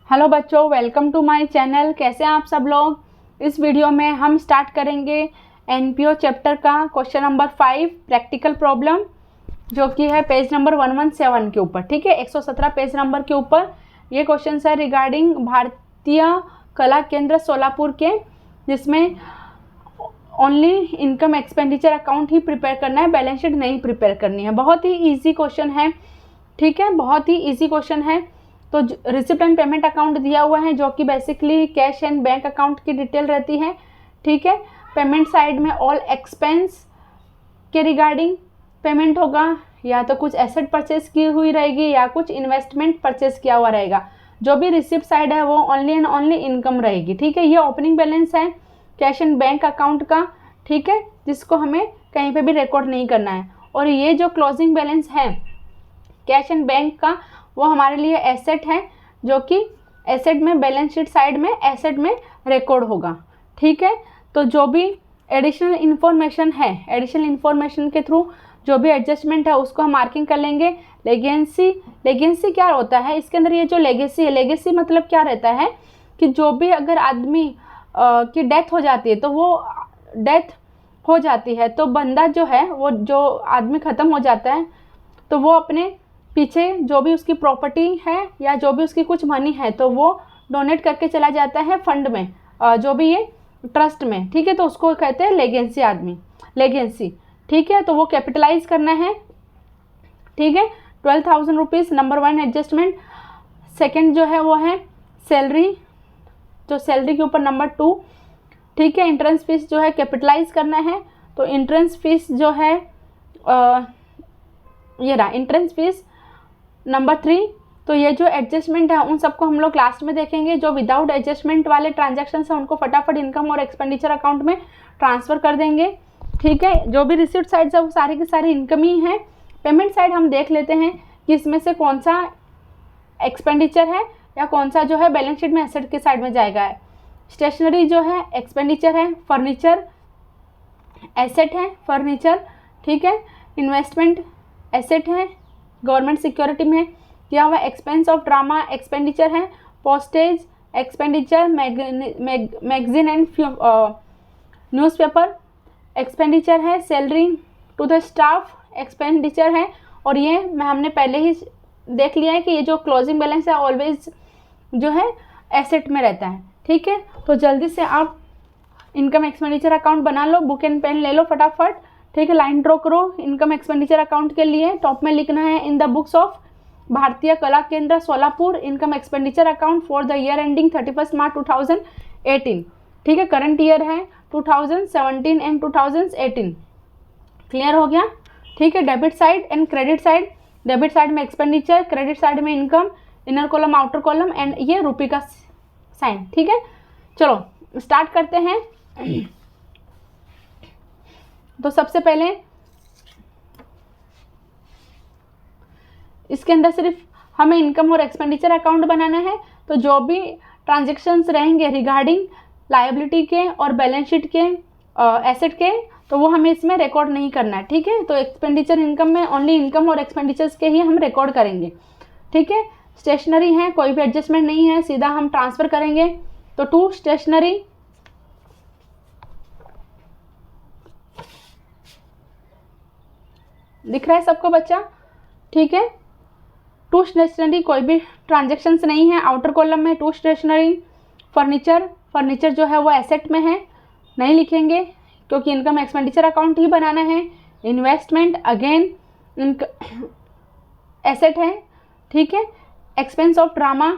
Hello बच्चों, welcome to my channel. कैसे हैं आप सब लोग। इस वीडियो में हम स्टार्ट करेंगे एनपीओ चैप्टर का क्वेश्चन नंबर 5 प्रैक्टिकल प्रॉब्लम, जो कि है पेज नंबर 117 के ऊपर। ठीक है, 117 पेज नंबर के ऊपर ये क्वेश्चन है रिगार्डिंग भारतीय कला केंद्र सोलापुर के, जिसमें ओनली इनकम एक्सपेंडिचर अकाउंट ही प्रिपेयर करना है, बैलेंस शीट नहीं प्रिपेयर करनी है। बहुत ही ईजी क्वेश्चन है। ठीक है, बहुत ही ईजी क्वेश्चन है। तो रिसिप्ट एंड पेमेंट अकाउंट दिया हुआ है, जो कि basically cash and bank account की डिटेल रहती है। ठीक है, पेमेंट साइड में ऑल एक्सपेंस के रिगार्डिंग पेमेंट होगा, या तो कुछ एसेट परचेज की हुई रहेगी या कुछ इन्वेस्टमेंट परचेज किया हुआ रहेगा। जो भी रिसिप्ट साइड है वो ओनली एंड ओनली इनकम रहेगी। ठीक है, ये ओपनिंग बैलेंस है कैश एंड बैंक अकाउंट का। ठीक है, जिसको हमें कहीं पे भी रिकॉर्ड नहीं करना है। और ये जो क्लोजिंग बैलेंस है कैश एंड बैंक का, वो हमारे लिए एसेट है, जो कि एसेट में बैलेंस शीट साइड में एसेट में रिकॉर्ड होगा। ठीक है, तो जो भी एडिशनल इन्फॉर्मेशन है, एडिशनल इन्फॉर्मेशन के थ्रू जो भी एडजस्टमेंट है उसको हम मार्किंग कर लेंगे। लेगेंसी क्या होता है इसके अंदर, ये जो लेगेसी है, लेगेसी मतलब क्या रहता है कि जो भी अगर आदमी की डेथ हो जाती है, तो वो डेथ हो जाती है तो बंदा जो है, वो जो आदमी ख़त्म हो जाता है, तो वो अपने पीछे जो भी उसकी प्रॉपर्टी है या जो भी उसकी कुछ मनी है, तो वो डोनेट करके चला जाता है फंड में, जो भी ये ट्रस्ट में। ठीक है, तो उसको कहते हैं लेगेंसी आदमी, लेगेंसी। ठीक है, तो वो कैपिटलाइज करना है। ठीक है, 12,000 रुपीज़ नंबर 1 एडजस्टमेंट। सेकंड जो है वो है सैलरी, जो सैलरी के ऊपर नंबर 2। ठीक है, इंट्रेंस फीस जो है कैपिटलाइज करना है, तो इंट्रेंस फीस जो है ये रहा इंट्रेंस फीस नंबर 3। तो ये जो एडजस्टमेंट है उन सबको हम लोग लास्ट में देखेंगे। जो विदाउट एडजस्टमेंट वाले ट्रांजैक्शन हैं उनको फटाफट इनकम और एक्सपेंडिचर अकाउंट में ट्रांसफ़र कर देंगे। ठीक है, जो भी रिसिप्ट साइड है वो सारी की सारी इनकम ही है। पेमेंट साइड हम देख लेते हैं कि इसमें से कौन सा एक्सपेंडिचर है या कौन सा जो है बैलेंस शीट में एसेट के साइड में जाएगा। स्टेशनरी जो है एक्सपेंडिचर है, फर्नीचर एसेट है, फर्नीचर। ठीक है, इन्वेस्टमेंट एसेट है, गवर्नमेंट सिक्योरिटी में किया हुआ। एक्सपेंस ऑफ ड्रामा एक्सपेंडिचर है, postage expenditure, magazine and newspaper expenditure है, salary to the staff expenditure है। और ये हमने पहले ही देख लिया है कि ये जो क्लोजिंग बैलेंस है ऑलवेज जो है एसेट में रहता है। ठीक है, तो जल्दी से आप इनकम एक्सपेंडिचर अकाउंट बना लो, बुक एंड पेन ले लो फटाफट। ठीक है, लाइन ड्रॉ करो इनकम एक्सपेंडिचर अकाउंट के लिए। टॉप में लिखना है इन द बुक्स ऑफ भारतीय कला केंद्र Solapur income expenditure account for the year ending 31 मार्च 2018। ठीक है, करंट ईयर है 2017 एंड 2018। क्लियर हो गया। ठीक है, debit side and credit side, debit side में एक्सपेंडिचर, क्रेडिट साइड में income, inner column outer column and ये रुपये का साइन। ठीक है, चलो स्टार्ट करते हैं। तो सबसे पहले इसके अंदर सिर्फ हमें इनकम और एक्सपेंडिचर अकाउंट बनाना है। तो जो भी ट्रांजैक्शंस रहेंगे रिगार्डिंग लायबिलिटी के और बैलेंस शीट के एसेट के, तो वो हमें इसमें रिकॉर्ड नहीं करना है। ठीक है, तो एक्सपेंडिचर इनकम में ओनली इनकम और एक्सपेंडिचर्स के ही हम रिकॉर्ड करेंगे। ठीक है, स्टेशनरी है, कोई भी एडजस्टमेंट नहीं है, सीधा हम ट्रांसफ़र करेंगे। तो टू स्टेशनरी, दिख रहा है सबको बच्चा। ठीक है, टू स्टेशनरी कोई भी ट्रांजैक्शंस नहीं है। आउटर कॉलम में टू स्टेशनरी। फर्नीचर, फर्नीचर जो है वो एसेट में है, नहीं लिखेंगे क्योंकि इनकम एक्सपेंडिचर अकाउंट ही बनाना है। इन्वेस्टमेंट अगेन एसेट है। ठीक है, एक्सपेंस ऑफ ड्रामा,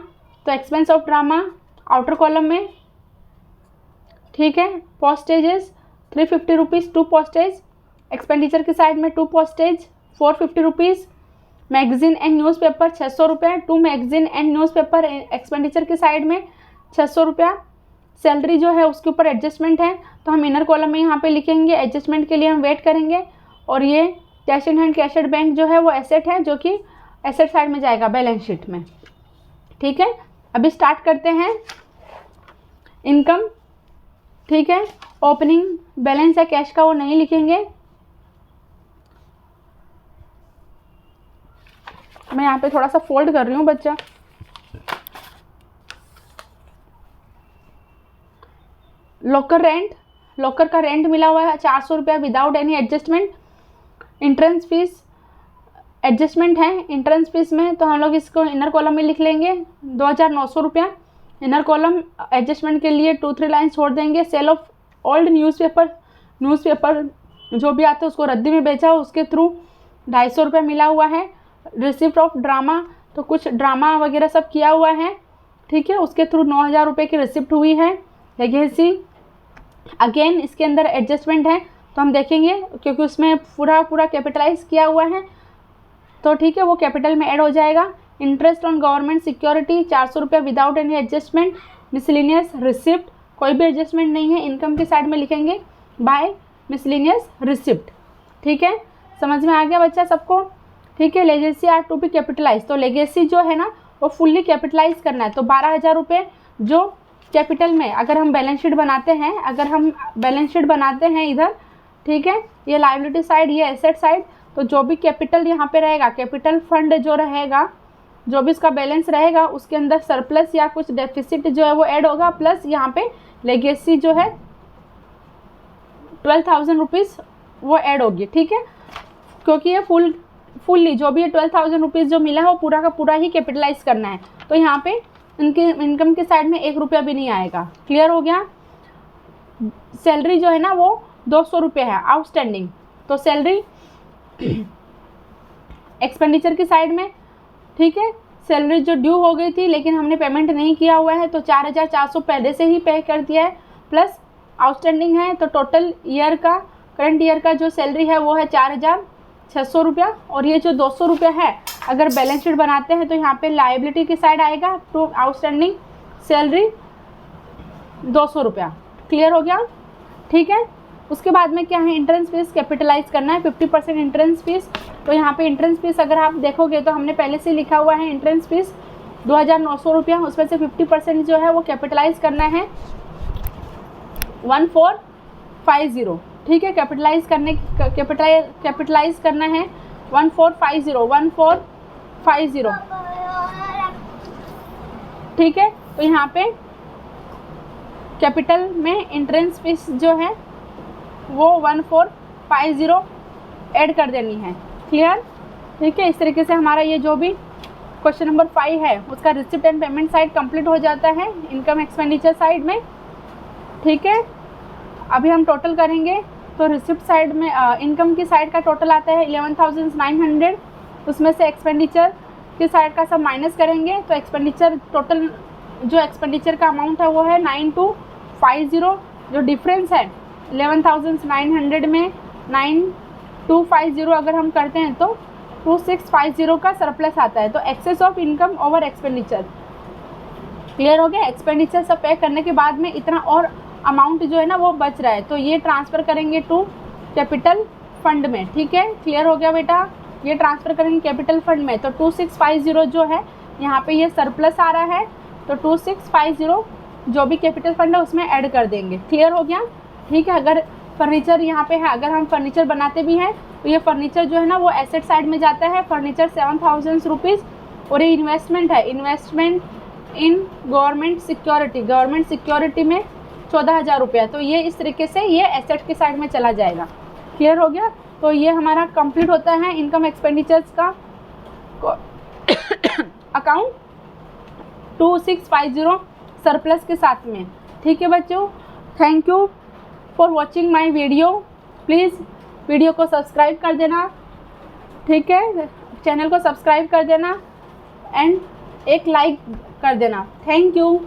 तो expense of drama outer column में। ठीक है, postages 350 rupees to postage, expenditure की साइड में to postage 450 rupees. Magazine and newspaper 600 रुपये, to magazine and newspaper expenditure की साइड में 600 रुपया। सैलरी जो है उसके ऊपर एडजस्टमेंट है, तो हम इनर कॉलम में यहाँ पे लिखेंगे, एडजस्टमेंट के लिए हम वेट करेंगे। और ये cash in hand cash at bank जो है वो एसेट है, जो कि एसेट साइड में जाएगा बैलेंस शीट में। ठीक है, अभी स्टार्ट करते हैं इनकम। ठीक है, ओपनिंग बैलेंस है कैश का, वो नहीं लिखेंगे। मैं यहाँ पे थोड़ा सा फोल्ड कर रही हूँ बच्चा। लॉकर का रेंट मिला हुआ है 400 रुपया without any adjustment. Entrance fees adjustment है एंट्रेंस फीस में, तो हम लोग इसको इनर कॉलम में लिख लेंगे 2900 रुपया। इनर कॉलम एडजस्टमेंट के लिए 2-3 लाइन छोड़ देंगे। सेल ऑफ ओल्ड न्यूज़पेपर जो भी आता है उसको रद्दी में बेचा, उसके थ्रू 250 रुपया मिला हुआ है। रिसिप्ट ऑफ ड्रामा, तो कुछ ड्रामा वगैरह सब किया हुआ है, ठीक है, उसके थ्रू 9000 रुपये की रिसिप्ट हुई है। लेगेसी अगेन इसके अंदर एडजस्टमेंट है, तो हम देखेंगे क्योंकि उसमें पूरा कैपिटलाइज किया हुआ है, तो ठीक है वो कैपिटल में ऐड हो जाएगा। इंटरेस्ट ऑन गवर्नमेंट सिक्योरिटी 400 रुपया without any adjustment. Miscellaneous receipt कोई भी एडजस्टमेंट नहीं है, इनकम के साइड में लिखेंगे बाय मिसलिनियस रिसिप्ट, ठीक है, समझ में आ गया बच्चा सबको, ठीक है। Legacy are to be capitalise, तो लेगेसी जो है ना वो फुल्ली कैपिटलाइज करना है, तो 12000 रुपये जो कैपिटल में अगर हम बैलेंस शीट बनाते हैं इधर, ठीक है, ये लायबिलिटी साइड ये एसेट साइड, तो जो भी कैपिटल यहाँ पे रहेगा, कैपिटल फंड जो रहेगा, जो भी इसका बैलेंस रहेगा उसके अंदर सरप्लस या कुछ डेफिसिट जो है वो ऐड होगा, प्लस यहाँ पे लेगेसी जो है 12,000 रुपीज़ वो ऐड होगी, ठीक है, क्योंकि ये फुल्ली जो भी ये 12,000 रुपीज़ जो मिला है वो पूरा का पूरा ही कैपिटलाइज करना है, तो यहाँ पे इनके इनकम के साइड में 1 रुपया भी नहीं आएगा। क्लियर हो गया। सैलरी जो है ना वो 200 रुपये है आउटस्टैंडिंग, तो सैलरी एक्सपेंडिचर की साइड में, ठीक है, सैलरी जो ड्यू हो गई थी लेकिन हमने पेमेंट नहीं किया हुआ है, तो 4400 पहले से ही पे कर दिया है, प्लस आउटस्टैंडिंग है, तो टोटल ईयर का करंट ईयर का जो सैलरी है वो है 4600 रुपया। और ये जो 200 रुपया है अगर बैलेंस शीट बनाते हैं तो यहाँ पे लायबिलिटी की साइड आएगा, टू आउटस्टैंडिंग सैलरी 200 रुपया। क्लियर हो गया, ठीक है। उसके बाद में क्या है, एंट्रेंस फीस कैपिटलाइज करना है 50% एंट्रेंस फीस, तो यहाँ पे एंट्रेंस फीस अगर आप देखोगे तो हमने पहले से लिखा हुआ है एंट्रेंस फीस 2900 रुपया, उसमें से 50% जो है वो कैपिटलाइज करना है 1450, ठीक है, कैपिटलाइज करना है 1450, ठीक है। तो यहाँ पे कैपिटल में एंट्रेंस फीस जो है वो 1450 ऐड कर देनी है। क्लियर, ठीक है। इस तरीके से हमारा ये जो भी क्वेश्चन नंबर 5 है उसका receipt and payment side complete हो जाता है इनकम एक्सपेंडिचर साइड में, ठीक है। अभी हम टोटल करेंगे तो रिसिप्ट साइड में इनकम की साइड का टोटल आता है 11,900, उसमें से एक्सपेंडिचर की साइड का सब माइनस करेंगे, तो एक्सपेंडिचर टोटल जो एक्सपेंडिचर का अमाउंट है वो है 9250। जो डिफरेंस है 11,900 में 9250 अगर हम करते हैं तो 2650 का सरप्लस आता है, तो excess of income over expenditure. Clear हो गया। एक्सपेंडिचर सब पे करने के बाद में इतना और अमाउंट जो है ना वो बच रहा है, तो ये ट्रांसफ़र करेंगे टू कैपिटल फंड में, ठीक है। क्लियर हो गया बेटा, ये ट्रांसफ़र करेंगे कैपिटल फंड में, तो 2650 जो है यहाँ पे ये सरप्लस आ रहा है, तो 2650 जो भी कैपिटल फंड है उसमें ऐड कर देंगे। क्लियर हो गया, ठीक है। अगर फर्नीचर यहाँ पे है, अगर हम फर्नीचर बनाते भी हैं तो ये फर्नीचर जो है ना वो एसेट साइड में जाता है, फर्नीचर 7,000 रुपीज़, और ये इन्वेस्टमेंट है, इन्वेस्टमेंट इन गवर्नमेंट सिक्योरिटी में 14,000 रुपया, तो ये इस तरीके से ये एसेट की साइड में चला जाएगा। क्लियर हो गया। तो ये हमारा कंप्लीट होता है इनकम एक्सपेंडिचर्स का अकाउंट 2650 सरप्लस के साथ में, ठीक है बच्चों। Thank you for watching my video. Please video को सब्सक्राइब कर देना, ठीक है, चैनल को सब्सक्राइब कर देना एंड एक लाइक कर देना। Thank you.